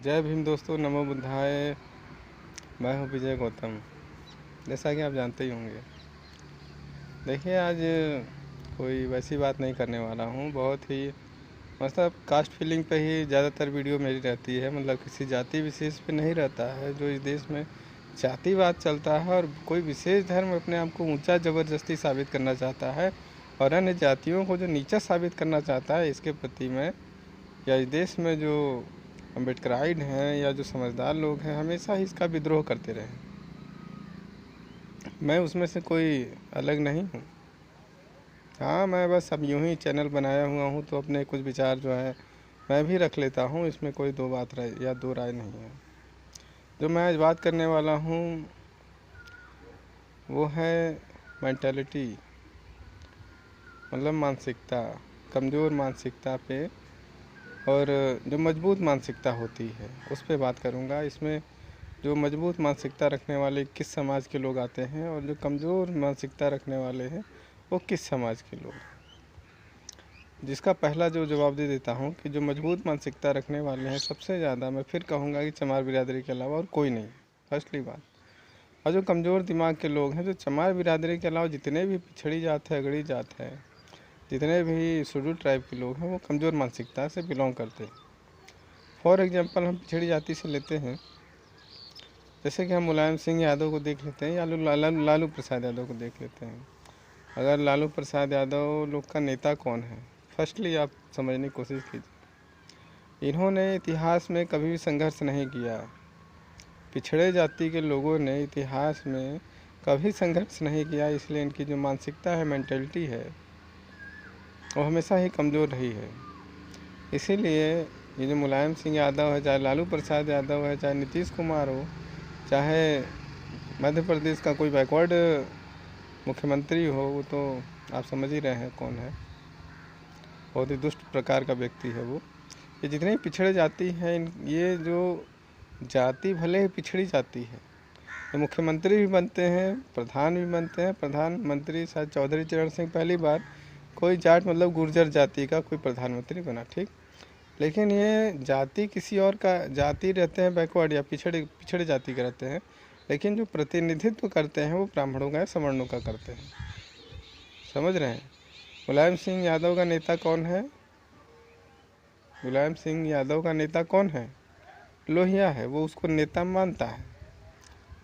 जय भीम दोस्तों, नमो बुद्धाय। मैं हूँ विजय गौतम, जैसा कि आप जानते ही होंगे। देखिए, आज कोई वैसी बात नहीं करने वाला हूँ। बहुत ही मतलब कास्ट फीलिंग पे ही ज़्यादातर वीडियो मेरी रहती है। मतलब किसी जाति विशेष पे नहीं रहता है। जो इस देश में जातिवाद चलता है और कोई विशेष धर्म अपने आप को ऊंचा ज़बरदस्ती साबित करना चाहता है और अन्य जातियों को जो नीचा साबित करना चाहता है, इसके प्रति मैं या इस देश में जो अम्बेडकराइड हैं या जो समझदार लोग हैं, हमेशा ही इसका विद्रोह करते रहे। मैं उसमें से कोई अलग नहीं हूँ। हाँ, मैं बस अब यूँ ही चैनल बनाया हुआ हूँ तो अपने कुछ विचार जो है मैं भी रख लेता हूँ। इसमें कोई दो बात राय या दो राय नहीं है। जो मैं आज बात करने वाला हूँ वो है मेंटालिटी, मतलब मानसिकता, कमज़ोर मानसिकता पे और जो मजबूत मानसिकता होती है उस पे बात करूँगा। इसमें जो मजबूत मानसिकता रखने वाले किस समाज के लोग आते हैं और जो कमज़ोर मानसिकता रखने वाले हैं वो किस समाज के लोग। जिसका पहला जो जवाब दे देता हूँ कि जो मजबूत मानसिकता रखने वाले हैं सबसे ज़्यादा मैं फिर कहूँगा कि चमार बिरादरी के अलावा और कोई नहीं, फर्स्टली बात। और जो कमज़ोर दिमाग के लोग हैं, जो चमार बिरादरी के अलावा जितने भी पिछड़ी जात है, अगड़ी जात है, जितने भी शेड्यूल ट्राइब के लोग हैं, वो कमज़ोर मानसिकता से बिलोंग करते हैं। फॉर एग्जांपल हम पिछड़ी जाति से लेते हैं, जैसे कि हम मुलायम सिंह यादव को देख लेते हैं या लालू प्रसाद यादव को देख लेते हैं। अगर लालू प्रसाद यादव लोग का नेता कौन है, फर्स्टली आप समझने की कोशिश कीजिए। इन्होंने इतिहास में कभी भी संघर्ष नहीं किया। पिछड़े जाति के लोगों ने इतिहास में कभी संघर्ष नहीं किया, इसलिए इनकी जो मानसिकता है, मेंटलिटी है, वो हमेशा ही कमज़ोर रही है। इसीलिए ये जो मुलायम सिंह यादव है, चाहे लालू प्रसाद यादव है, चाहे नीतीश कुमार हो, चाहे मध्य प्रदेश का कोई बैकवर्ड मुख्यमंत्री हो, वो तो आप समझ ही रहे हैं कौन है। बहुत ही दुष्ट प्रकार का व्यक्ति है वो। ये जितने भी पिछड़े जाति हैं, ये जो जाति भले ही पिछड़ी जाती है, ये मुख्यमंत्री भी बनते हैं, प्रधान भी बनते हैं। प्रधानमंत्री शायद चौधरी चरण सिंह पहली बार कोई जाट मतलब गुर्जर जाति का कोई प्रधानमंत्री बना, ठीक। लेकिन ये जाति किसी और का जाति रहते हैं, बैकवर्ड या पिछड़े जाति के रहते हैं, लेकिन जो प्रतिनिधित्व करते हैं वो ब्राह्मणों का या सवर्णों का करते हैं। समझ रहे हैं। मुलायम सिंह यादव का नेता कौन है? मुलायम सिंह यादव का नेता कौन है? लोहिया है, वो उसको नेता मानता है।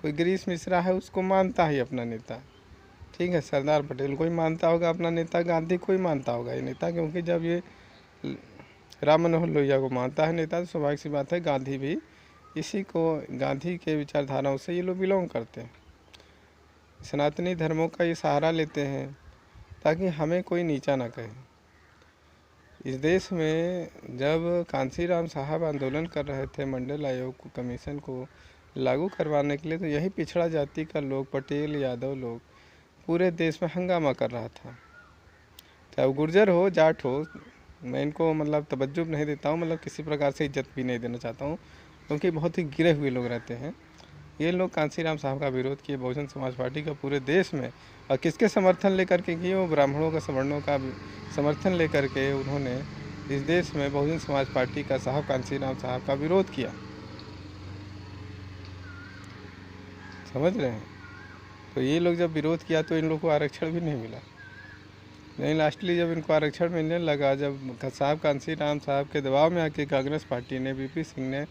कोई गिरीश मिश्रा है, उसको मानता है अपना नेता, ठीक है। सरदार पटेल कोई मानता होगा अपना नेता, गांधी कोई मानता होगा ये नेता, क्योंकि जब ये राम मनोहर लोहिया को मानता है नेता तो स्वाभाविक सी बात है गांधी भी इसी को, गांधी के विचारधाराओं से ये लोग बिलोंग करते हैं। सनातनी धर्मों का ये सहारा लेते हैं ताकि हमें कोई नीचा ना कहे। इस देश में जब कांसीराम साहब आंदोलन कर रहे थे मंडल आयोग को, कमीशन को लागू करवाने के लिए, तो यही पिछड़ा जाति का लोग, पटेल यादव लोग पूरे देश में हंगामा कर रहा था। चाहे वो गुर्जर हो, जाट हो, मैं इनको मतलब तवज्जुह नहीं देता हूँ, मतलब किसी प्रकार से इज्जत भी नहीं देना चाहता हूँ, क्योंकि बहुत ही गिरे हुए लोग रहते हैं। ये लोग कांसीराम साहब का विरोध किए, बहुजन समाज पार्टी का पूरे देश में, और किसके समर्थन लेकर के किए? वो ब्राह्मणों का, सवर्णों का समर्थन लेकर के उन्होंने इस देश में बहुजन समाज पार्टी का साहब कांसीराम साहब का विरोध किया। समझ रहे हैं। तो ये लोग जब विरोध किया तो इन लोगों को आरक्षण भी नहीं मिला। नहीं, लास्टली जब इनको आरक्षण मिलने लगा, जब साहब कांसीराम साहब के दबाव में आके कांग्रेस पार्टी ने, वीपी सिंह ने,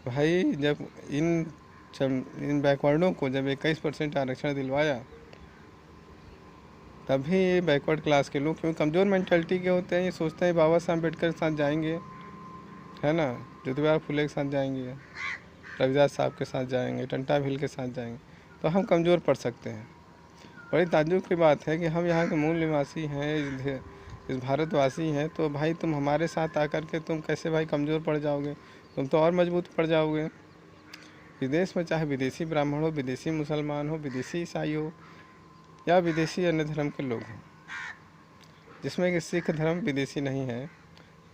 भाई जब इन बैकवर्डों को जब 21% आरक्षण दिलवाया, तभी ये बैकवर्ड क्लास के लोग, क्योंकि कमज़ोर मेंटालिटी के होते हैं, ये सोचते हैं बाबा साहब अम्बेडकर के साथ जाएंगे, है ना, ज्योतिबा फुले के साथ जाएंगे, रविदास साहब के साथ जाएंगे, टंटा भील के साथ जाएंगे, तो हम कमज़ोर पड़ सकते हैं। बड़ी ताज्जुब की बात है कि हम यहाँ के मूल निवासी हैं, इस भारतवासी हैं, तो भाई तुम हमारे साथ आकर के तुम कैसे भाई कमज़ोर पड़ जाओगे? तुम तो और मजबूत पड़ जाओगे। विदेश में चाहे विदेशी ब्राह्मण हो, विदेशी मुसलमान हो, विदेशी ईसाई हो, या विदेशी अन्य धर्म के लोग हैं, जिसमें कि सिख धर्म विदेशी नहीं है,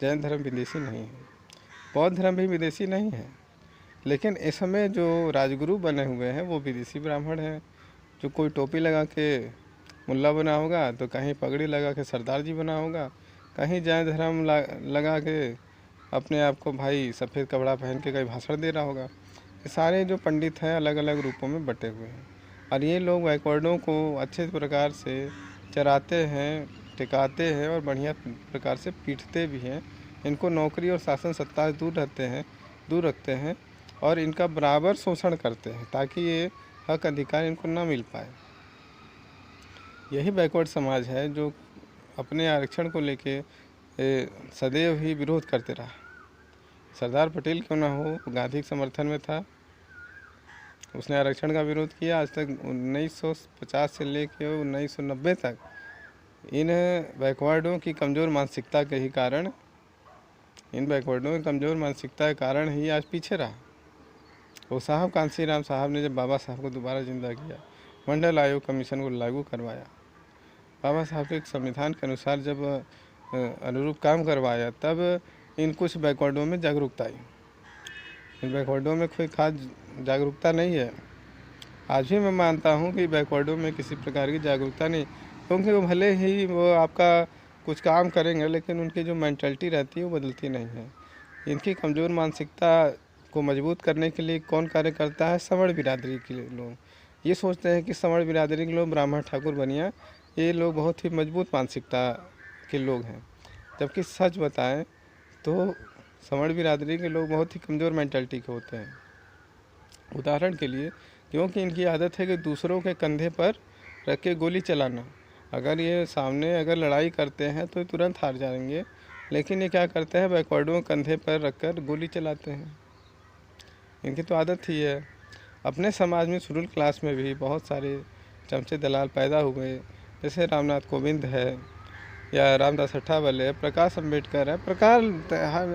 जैन धर्म विदेशी नहीं है, बौद्ध धर्म भी विदेशी नहीं है, लेकिन इस समय जो राजगुरु बने हुए हैं वो विदेशी ब्राह्मण हैं। जो कोई टोपी लगा के मुल्ला बना होगा, तो कहीं पगड़ी लगा के सरदार जी बना होगा, कहीं जैन धर्म लगा के अपने आप को भाई सफ़ेद कपड़ा पहन के कहीं भाषण दे रहा होगा। ये सारे जो पंडित हैं अलग अलग रूपों में बटे हुए हैं, और ये लोग बैकवर्डों को अच्छे प्रकार से चराते हैं, टिकाते हैं और बढ़िया प्रकार से पीटते भी हैं। इनको नौकरी और शासन सत्ता से दूर रखते हैं और इनका बराबर शोषण करते हैं ताकि ये हक अधिकार इनको ना मिल पाए। यही बैकवर्ड समाज है जो अपने आरक्षण को लेके सदैव ही विरोध करते रहा। सरदार पटेल क्यों ना हो, गांधी के समर्थन में था, उसने आरक्षण का विरोध किया। आज तक 1950 से लेकर 1990 तक इन बैकवर्डों की कमज़ोर मानसिकता के कारण ही आज पीछे रहा। वो साहब कांसी राम साहब ने जब बाबा साहब को दोबारा जिंदा किया, मंडल आयोग कमीशन को लागू करवाया, बाबा साहब के संविधान के अनुसार जब अनुरूप काम करवाया, तब इन कुछ बैकवर्डों में जागरूकता आई। इन बैकवर्डों में कोई खास जागरूकता नहीं है। आज भी मैं मानता हूँ कि बैकवर्डों में किसी प्रकार की जागरूकता नहीं, क्योंकि वो भले ही वो आपका कुछ काम करेंगे, लेकिन उनकी जो मेंटालिटी रहती है वो बदलती नहीं है। इनकी कमज़ोर मानसिकता को मजबूत करने के लिए कौन कार्य करता है? सवर्ण बिरादरी के लोग। ये सोचते हैं कि सवर्ण बिरादरी के लोग, ब्राह्मण ठाकुर बनिया, ये लोग बहुत ही मजबूत मानसिकता के लोग हैं, जबकि सच बताएं तो सवर्ण बिरादरी के लोग बहुत ही कमज़ोर मेंटालिटी के होते हैं। उदाहरण के लिए, क्योंकि इनकी आदत है कि दूसरों के कंधे पर रख के गोली चलाना। अगर ये सामने अगर लड़ाई करते हैं तो तुरंत हार जाएंगे, लेकिन ये क्या करते हैं? बैकवर्डों कंधे पर रखकर गोली चलाते हैं। इनकी तो आदत ही है। अपने समाज में शेड्यूल क्लास में भी बहुत सारे चमचे दलाल पैदा हुए, जैसे रामनाथ कोविंद है या रामदास अठावले है, प्रकाश अम्बेडकर है।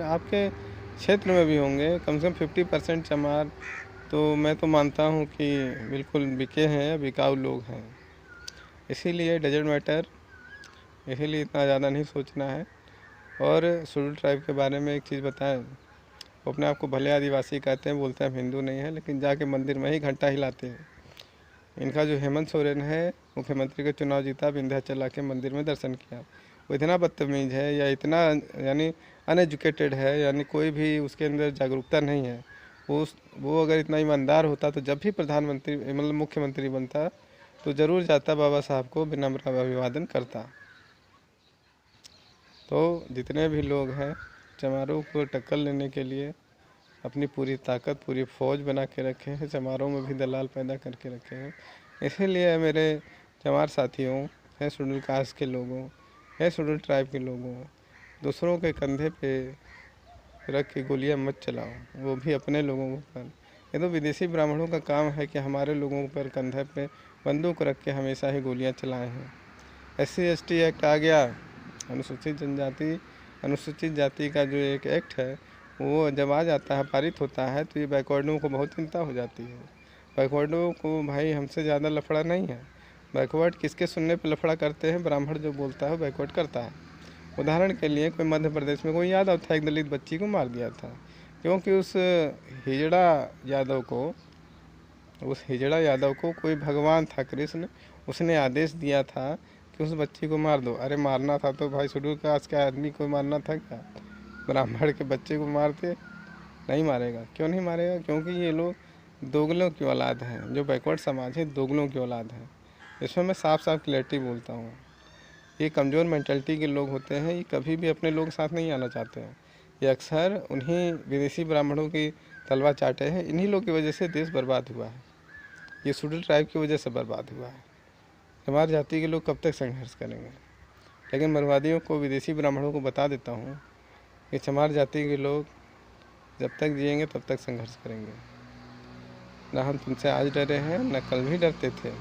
आपके क्षेत्र में भी होंगे, कम से कम 50% चमार तो मैं तो मानता हूँ कि बिल्कुल बिके हैं, बिकाऊ लोग हैं। इसीलिए डजंट मैटर, इसीलिए इतना ज़्यादा नहीं सोचना है। और शेड्यूल ट्राइब के बारे में एक चीज़ बताएं, वो अपने आप को भले आदिवासी कहते हैं, बोलते हैं हम हिंदू नहीं है, लेकिन जाके मंदिर में ही घंटा हिलाते हैं। इनका जो हेमंत सोरेन है, मुख्यमंत्री का चुनाव जीता, विंध्याचल आके मंदिर में दर्शन किया। वो इतना बदतमीज है या इतना यानी अनएजुकेटेड है, यानी कोई भी उसके अंदर जागरूकता नहीं है। वो अगर इतना ईमानदार होता तो जब भी प्रधानमंत्री मतलब मुख्यमंत्री बनता तो ज़रूर जाता, बाबा साहब को विनम्र अभिवादन करता। तो जितने भी लोग हैं, चमारों को टक्कर लेने के लिए अपनी पूरी ताकत, पूरी फौज बना के रखे हैं, चमारों में भी दलाल पैदा करके रखे हैं। इसीलिए मेरे चमार साथियों, है शेड्यूल कास्ट के लोगों, है शेड्यूल ट्राइब के लोगों, दूसरों के कंधे पे रख के गोलियां मत चलाओ, वो भी अपने लोगों पर। ये तो विदेशी ब्राह्मणों का काम है कि हमारे लोगों पर कंधे पे बंदूक रख के हमेशा ही गोलियां चलाए हैं। SC/ST एक्ट आ गया, अनुसूचित जाति का जो एक एक्ट है, वो जब आ जाता है, पारित होता है, तो ये बैकवर्डों को बहुत चिंता हो जाती है। बैकवर्डों को भाई हमसे ज़्यादा लफड़ा नहीं है। बैकवर्ड किसके सुनने पर लफड़ा करते हैं? ब्राह्मण जो बोलता है बैकवर्ड करता है। उदाहरण के लिए, कोई मध्य प्रदेश में कोई यादव था, एक दलित बच्ची को मार दिया था, क्योंकि उस हिजड़ा यादव को कोई भगवान था कृष्ण, उसने आदेश दिया था कि उस बच्ची को मार दो। अरे मारना था तो भाई शेड्यूल कास्ट के आदमी को मारना था क्या? ब्राह्मण के बच्चे को मारते? नहीं मारेगा। क्यों नहीं मारेगा? क्योंकि ये लोग दोगलों की औलाद हैं। जो बैकवर्ड समाज है, दोगलों की औलाद है। इसमें मैं साफ साफ क्लैरिटी बोलता हूँ। ये कमज़ोर मेंटालिटी के लोग होते हैं, ये कभी भी अपने लोग साथ नहीं आना चाहते हैं। ये अक्सर उन्हीं विदेशी ब्राह्मणों की तलवा चाटे हैं। इन्हीं लोग की वजह से देश बर्बाद हुआ है। ये शेड्यूल ट्राइब की वजह से बर्बाद हुआ है। हमारी जाति के लोग कब तक संघर्ष करेंगे? लेकिन मरवादियों को, विदेशी ब्राह्मणों को बता देता हूँ कि चमार जाति के लोग जब तक जिएंगे तब तक संघर्ष करेंगे। ना हम तुमसे आज डरे हैं, ना कल भी डरते थे।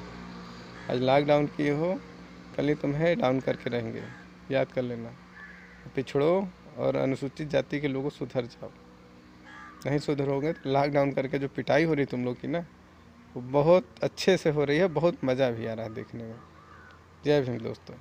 आज लॉकडाउन किए हो, कल ही तुम्हें डाउन करके रहेंगे, याद कर लेना। पिछड़ो और अनुसूचित जाति के लोगों सुधर जाओ। नहीं सुधरोगे तो लॉकडाउन करके जो पिटाई हो रही तुम लोग की ना, वो बहुत अच्छे से हो रही है, बहुत मज़ा भी आ रहा है देखने में। जय भीम दोस्तों।